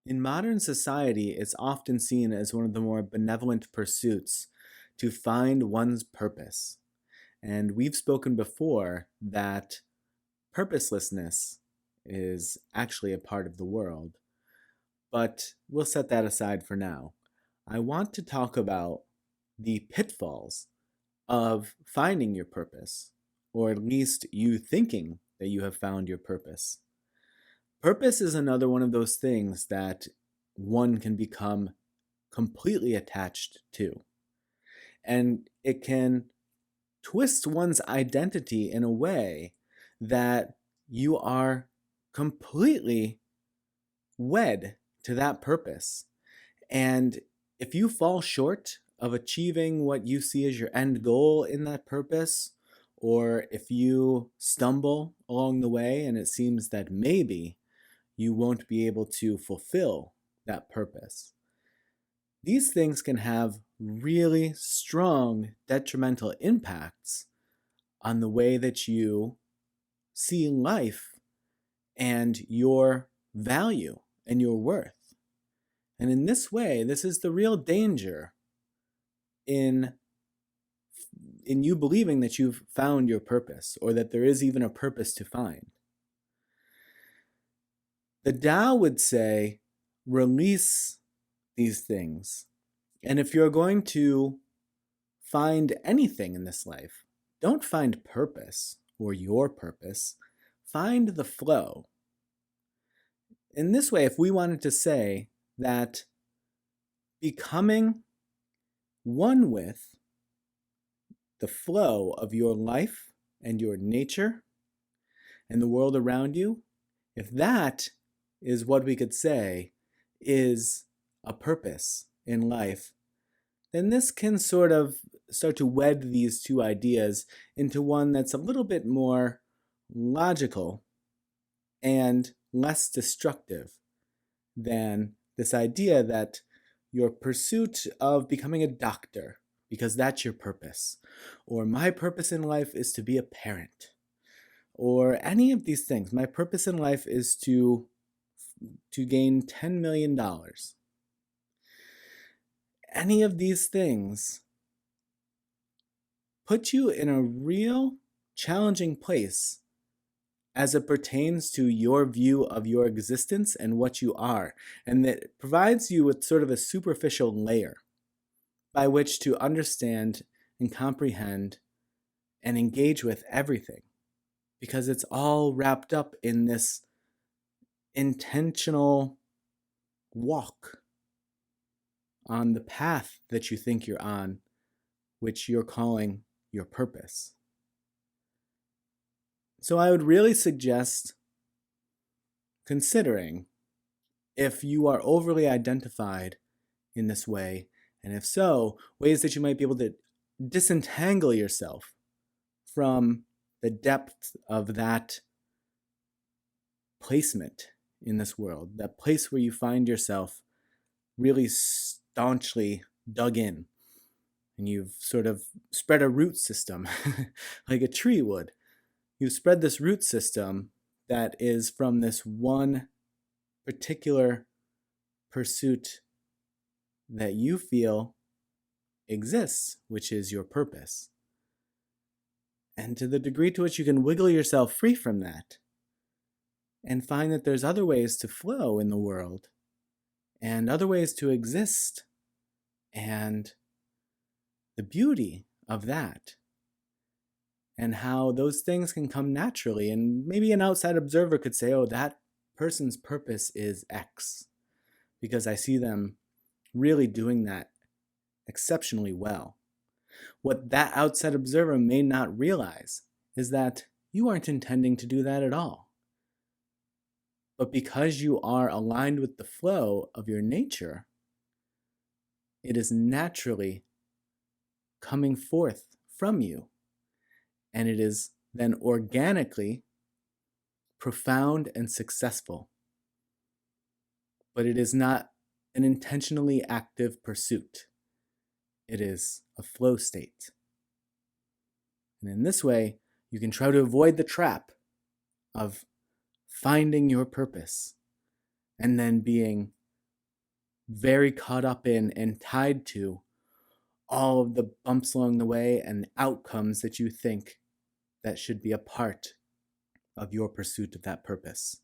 In modern society, it's often seen as one of the more benevolent pursuits to find one's purpose. And we've spoken before that purposelessness is actually a part of the world, but we'll set that aside for now. I want to talk about the pitfalls of finding your purpose, or at least you thinking that you have found your purpose. Purpose is another one of those things that one can become completely attached to. And it can twist one's identity in a way that you are completely wed to that purpose. And if you fall short of achieving what you see as your end goal in that purpose, or if you stumble along the way and it seems that maybe you won't be able to fulfill that purpose, these things can have really strong detrimental impacts on the way that you see life and your value and your worth. And in this way, this is the real danger in you believing that you've found your purpose or that there is even a purpose to find. The Tao would say, release these things. And if you're going to find anything in this life, don't find purpose or your purpose, find the flow. In this way, if we wanted to say that becoming one with the flow of your life and your nature and the world around you, if that is what we could say is a purpose in life, then this can sort of start to wed these two ideas into one that's a little bit more logical and less destructive than this idea that your pursuit of becoming a doctor, because that's your purpose, or my purpose in life is to be a parent, or any of these things. My purpose in life is to gain $10 million. Any of these things put you in a real challenging place as it pertains to your view of your existence and what you are. And that provides you with sort of a superficial layer by which to understand and comprehend and engage with everything, because it's all wrapped up in this intentional walk on the path that you think you're on, which you're calling your purpose. So I would really suggest considering if you are overly identified in this way, and if so, ways that you might be able to disentangle yourself from the depth of that placement in this world, that place where you find yourself really staunchly dug in, and you've sort of spread a root system like a tree would. You've spread this root system that is from this one particular pursuit that you feel exists, which is your purpose. And to the degree to which you can wiggle yourself free from that and find that there's other ways to flow in the world and other ways to exist, and the beauty of that, and how those things can come naturally. And maybe an outside observer could say, oh, that person's purpose is X, because I see them really doing that exceptionally well. What that outside observer may not realize is that you aren't intending to do that at all. But because you are aligned with the flow of your nature, it is naturally coming forth from you. And it is then organically profound and successful. But it is not an intentionally active pursuit. It is a flow state. And in this way, you can try to avoid the trap of finding your purpose and then being very caught up in and tied to all of the bumps along the way and outcomes that you think that should be a part of your pursuit of that purpose.